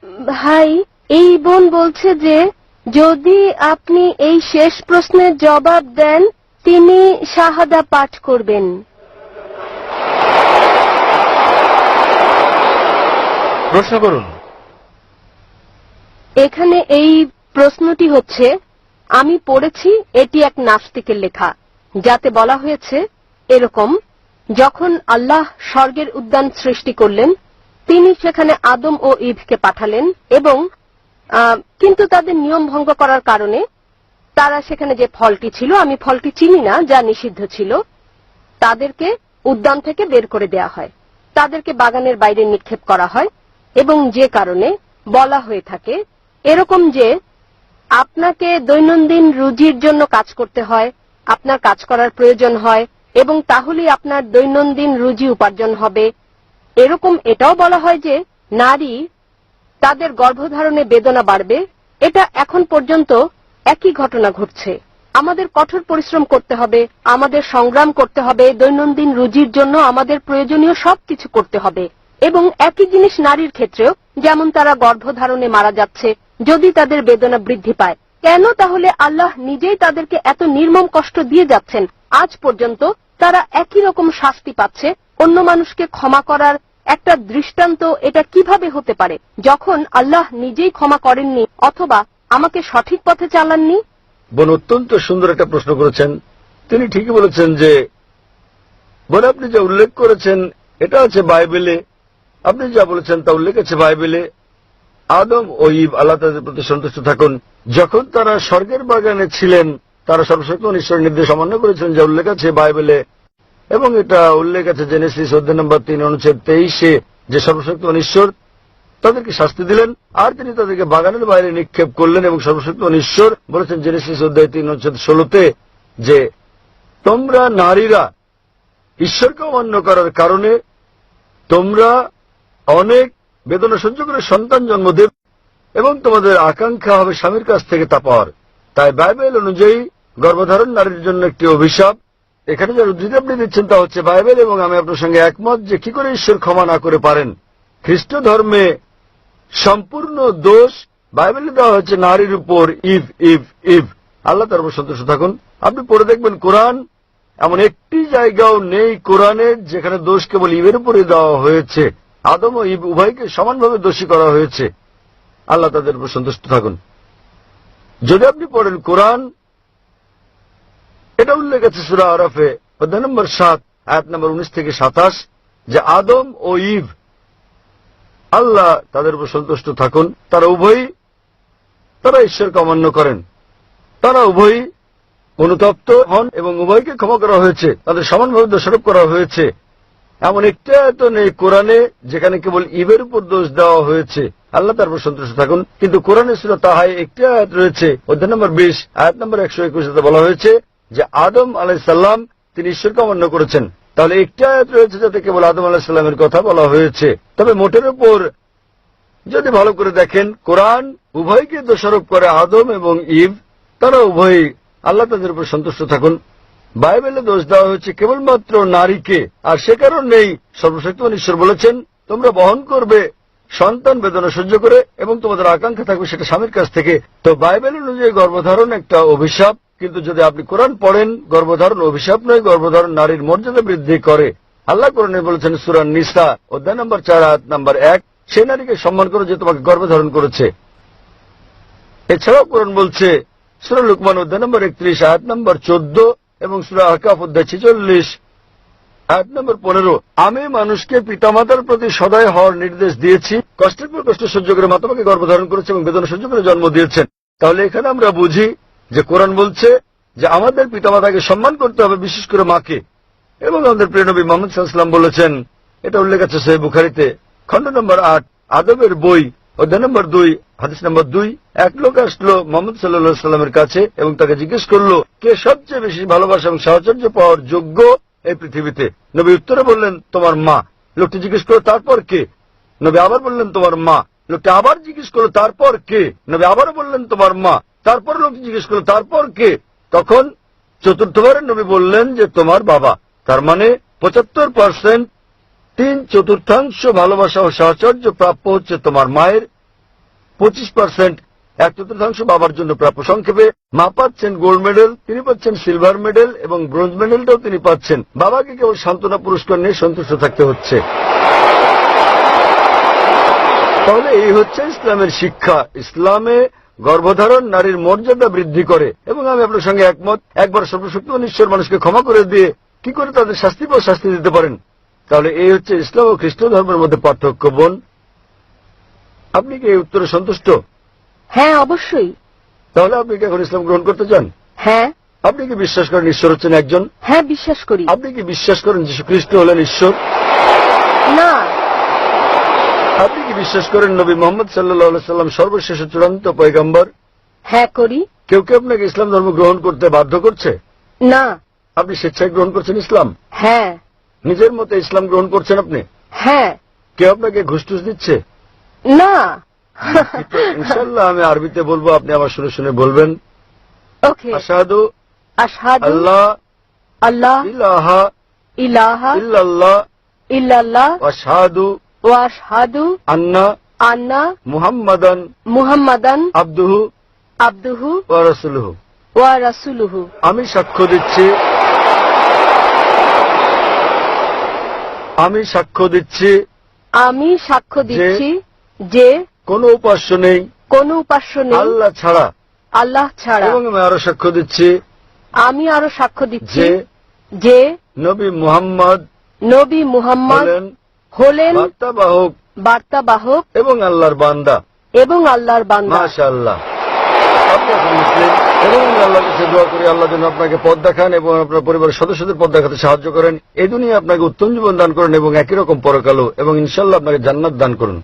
ভাই, এই বোন বলছে যে যদি আপনি এই শেষ প্রশ্নের জবাব দেন তিনি শাহাদা পাঠ করবেন। প্রশ্ন করুন। এখানে এই প্রশ্নটি হচ্ছে, আমি পড়েছি এটি এক নাস্তিকের লেখা, যাতে বলা হয়েছে এরকম, যখন আল্লাহ স্বর্গের উদ্যান সৃষ্টি করলেন তিনি সেখানে আদম ও ঈভকে পাঠালেন এবং কিন্তু তাদের নিয়ম ভঙ্গ করার কারণে তারা সেখানে যে ফলটি ছিল, আমি ফলটি চিনি না, যা নিষিদ্ধ ছিল, তাদেরকে উদ্যান থেকে বের করে দেয়া হয়, তাদেরকে বাগানের বাইরে নিক্ষেপ করা হয় এবং যে কারণে বলা হয়ে থাকে এরকম যে আপনাকে দৈনন্দিন রুজির জন্য কাজ করতে হয়, আপনার কাজ করার প্রয়োজন হয় এবং তাহলেই আপনার দৈনন্দিন রুজি উপার্জন হবে। এরকম এটাও বলা হয় যে নারী তাদের গর্ভধারণে বেদনা বাড়বে। এটা এখন পর্যন্ত একই ঘটনা ঘটছে। আমাদের কঠোর পরিশ্রম করতে হবে, আমাদের সংগ্রাম করতে হবে, দৈনন্দিন রুজির জন্য আমাদের প্রয়োজনীয় সবকিছু করতে হবে এবং একই জিনিস নারীর ক্ষেত্রেও, যেমন তারা গর্ভধারণে মারা যাচ্ছে যদি তাদের বেদনা বৃদ্ধি পায়। কেন তাহলে আল্লাহ নিজেই তাদেরকে এত নির্মম কষ্ট দিয়ে যাচ্ছেন? আজ পর্যন্ত তারা একই রকম শাস্তি পাচ্ছে। অন্য মানুষকে ক্ষমা করার একটা দৃষ্টান্ত এটা কিভাবে হতে পারে যখন আল্লাহ নিজেই ক্ষমা করেননি অথবা আমাকে সঠিক পথে চালাননি? বোন অত্যন্ত সুন্দর একটা প্রশ্ন করেছেন। তিনি ঠিকই বলেছেন যে বোন আপনি যা উল্লেখ করেছেন এটা আছে বাইবেলে, আপনি যা বলেছেন তা উল্লেখ আছে বাইবেলে। আদম ও ঈভ আল্লাহ তাদের প্রতি সন্তুষ্ট থাকুন, যখন তারা স্বর্গের বাগানে ছিলেন তারা সর্বশক্তিমান ঈশ্বরের নির্দেশ অমান্য করেছেন, যা উল্লেখ আছে বাইবেলে, এবং এটা উল্লেখ আছে জেনেসিস অধ্যায় নম্বর 3 অনুচ্ছেদ 23 যে সর্বশক্তিমান ঈশ্বর তাদেরকে শাস্তি দিলেন আর তিনি তাদেরকে বাগানের বাইরে নিক্ষেপ করলেন। এবং সর্বশক্তিমান ঈশ্বর বলেছেন জেনেসিস অধ্যায় 3 অনুচ্ছেদ 16 যে তোমরা নারীরা ঈশ্বরকে অমান্য করার কারণে তোমরা অনেক বেদনা সহ্য করে সন্তান জন্ম দেবে এবং তোমাদের আকাঙ্ক্ষা হবে স্বামীর কাছ থেকে তা পাওয়ার। তাই বাইবেল অনুযায়ী গর্ভধারণ নারীর জন্য একটি অভিশাপ। এখানে যার উদ্ধৃতি আপনি দিচ্ছেন তা হচ্ছে বাইবেল, এবং আমি আপনার সঙ্গে একমত যে কি করে ঈশ্বর ক্ষমা না করে পারেন। খ্রিস্ট ধর্মে সম্পূর্ণ দোষ বাইবেলে দেওয়া হচ্ছে নারীর উপর। ইভ ইভ ইভ আল্লাহ তার উপর সন্তুষ্ট থাকুন। আপনি পড়ে দেখবেন কোরআন এমন একটি জায়গাও নেই কোরআনের যেখানে দোষ কেবল ইভের উপরে দেওয়া হয়েছে। আদম ও ইভ উভয়কে সমানভাবে দোষী করা হয়েছে। আল্লাহ তাদের উপর সন্তুষ্ট থাকুন। যদি আপনি পড়েন কোরআন, এটা উল্লেখ আছে সূরা আরাফে অধ্যায় নম্বর 7 আয়াত নম্বর 19 থেকে 27 যে আদম ও ইভ আল্লাহ তাদের উপর সন্তুষ্ট থাকুন, তারা উভয়ই তারা ঈশ্বরকে অমান্য করেন, তারা উভয়ই অনুতপ্ত হন এবং উভয়কে ক্ষমা করা হয়েছে, তাদের সমানভাবে দোষারোপ করা হয়েছে। এমন একটি আয়াত নেই কোরআনে যেখানে কেবল ইভের উপর দোষ দেওয়া হয়েছে। আল্লাহ তার উপর সন্তুষ্ট থাকুন। কিন্তু কোরআনে সূরা তাহায় একটি আয়াত রয়েছে অধ্যায় নম্বর 20 আয়াত নম্বর 121 বলা হয়েছে যে আদম আলাইহিস সালাম তিনি ঈশ্বরকে অমান্য করেছেন। তাহলে একটি আয়াত রয়েছে যাতে কেবল আদম আলাইহিস সালামের কথা বলা হয়েছে। তবে মোটের উপর যদি ভালো করে দেখেন কোরআন উভয়কে দোষারোপ করে, আদম এবং ইভ তারা উভয়ই আল্লাহ তাদের উপর সন্তুষ্ট থাকুন। বাইবেলে দোষ দেওয়া হয়েছে কেবলমাত্র নারীকে, আর সে কারণেই সর্বশক্তিমান ঈশ্বর বলেছেন তোমরা বহন করবে সন্তান বেদনা সহ্য করে এবং তোমাদের আকাঙ্ক্ষা থাকবে সেটা স্বামীর কাছ থেকে। তো বাইবেল অনুযায়ী গর্ভধারণ একটা অভিশাপ, কিন্তু যদি আপনি কোরআন পড়েন গর্ভধারণ অভিশাপ নয়, গর্ভধারণ নারীর মর্যাদা বৃদ্ধি করে। আল্লাহ কোরআনে বলেছেন সূরা নিসা অধ্যায় নম্বর 4 আয়াত নম্বর 1 সে নারীকে সম্মান করো যে তোমাকে গর্ভধারণ করেছে। এছাড়াও কোরআন বলছে সূরা লুকমান অধ্যায় নম্বর 31 আয়াত নম্বর 14 এবং সূরা আহকাফ অধ্যায় 46 আয়াত নম্বর 15 আমি মানুষকে পিতামাতার প্রতি সদয় হওয়ার নির্দেশ দিয়েছি, কষ্টের পর কষ্ট সহ্য করে মাতামাকে গর্ভধারণ করেছে এবং বেদনা সহ্য করে জন্ম দিয়েছেন। তাহলে এখানে আমরা বুঝি যে কোরআন বলছে যে আমাদের পিতামাতাকে সম্মান করতে হবে, বিশেষ করে মাকে। এবং আমাদের প্রিয় নবী মুহাম্মদ সাল্লাল্লাহু আলাইহি ওয়াসাল্লাম বলেছেন, এটা উল্লেখ আছে সহিহ বুখারীতে খণ্ড নম্বর 8 আদবের বই অধ্যায় নম্বর 2 হাদিস নম্বর 2 এক লোক আসলো মুহাম্মদ সাল্লাল্লাহু আলাইহি ওয়াসাল্লামের কাছে এবং তাকে জিজ্ঞেস করলো কে সবচেয়ে বেশি ভালোবাসা এবং সাহচর্য পাওয়ার যোগ্য এই পৃথিবীতে। নবী উত্তরে বললেন তোমার মা। লোকটি জিজ্ঞেস করলো তারপর কে? নবী আবার বললেন তোমার মা। লোকটি আবার জিজ্ঞেস করলো তারপর কে? নবী আবারও বললেন তোমার মা। তারপর লোকটি জিজ্ঞেস করলো তারপর কে? তখন চতুর্থবারের নবী বললেন যে তোমার বাবা। তার মানে 75% 3/4 ভালোবাসা ও সাহচর্য প্রাপ্য হচ্ছে তোমার মায়ের, 25%, 1/4 বাবার জন্য প্রাপ্য। সংক্ষেপে মা পাচ্ছেন গোল্ড মেডেল, তিনি পাচ্ছেন সিলভার মেডেল এবং ব্রোঞ্জ মেডেলটাও তিনি পাচ্ছেন। বাবাকে কেবল সান্ত্বনা পুরস্কার নিয়ে সন্তুষ্ট থাকতে হচ্ছে। তাহলে এই হচ্ছে ইসলামের শিক্ষা। ইসলামে গর্ভধারণ নারীর মর্যাদা বৃদ্ধি করে, এবং আমি আপনার সঙ্গে একমত। একবার সর্বশক্তিমান ঈশ্বর মানুষকে ক্ষমা করে দিয়ে কি করে তাদের শাস্তি দিতে পারেন? তাহলে এই হচ্ছে ইসলাম ও খ্রিস্ট ধর্মের মধ্যে পার্থক্য। বোন, আপনি কি এই উত্তরে সন্তুষ্ট? হ্যাঁ, অবশ্যই। তাহলে আপনি কি এখন ইসলাম গ্রহণ করতে চান? হ্যাঁ। আপনি কি বিশ্বাস করেন ঈশ্বর হচ্ছেন একজন? হ্যাঁ, বিশ্বাস করি। আপনি কি বিশ্বাস করেন যীশু খ্রিস্ট হলেন ঈশ্বর? না। আপনি কি বিশ্বাস করেন নবী মোহাম্মদ সাল্লাল্লাহু আলাইহি সাল্লাম সর্বশেষ ও চূড়ান্ত পয়গম্বর? হ্যাঁ, করি। কেউ কি আপনাকে ইসলাম ধর্ম গ্রহণ করতে বাধ্য করছে? না। আপনি স্বেচ্ছায় গ্রহণ করছেন ইসলাম? হ্যাঁ। নিজের মতে ইসলাম গ্রহণ করছেন আপনি? হ্যাঁ। কেউ আপনাকে ঘুষ টুস দিচ্ছে? না। ইনশাআল্লাহ আমি আরবিতে বলবো, আপনি আমার শুনে শুনে বলবেন। ওকে। আশহাদু আশহাদু আল্লাহ আল্লাহ ইলাহা ইলাহা ইল্লাল্লাহ ইল্লাল্লাহ ওয়া আশহাদু ওয়া আশহাদু আন্না আন্না মুহাম্মাদান মুহাম্মাদান আবদুহু আবদুহু ওয়া রাসূলুহু। ওয়া রাসূলুহু। আমি সাক্ষ্য দিচ্ছি আমি সাক্ষ্য দিচ্ছি যে কোনো উপাস্য নেই কোনো উপাস্য নেই আল্লাহ ছাড়া, আল্লাহ ছাড়া। এবং আমি আরো সাক্ষ্য দিচ্ছি আমি আরো সাক্ষ্য দিচ্ছি যে যে নবী মুহাম্মদ নবী মুহাম্মদ হলেন বার্তাবাহক এবং আল্লাহর বান্দা। এবং আল্লাহর বান্দা। মাশাআল্লাহ। আপনি এখন মুসলিম, এবং আমি আল্লাহর কাছে দোয়া করি আল্লাহ যেন আপনাকে পথ দেখান এবং আপনার পরিবারের সদস্যদের পথ দেখাতে সাহায্য করেন। এই দুনিয়া আপনাকে উত্তম জীবন দান করেন এবং একই রকম পরকালও, এবং ইনশাআল্লাহ আপনাকে জান্নাত দান করুন।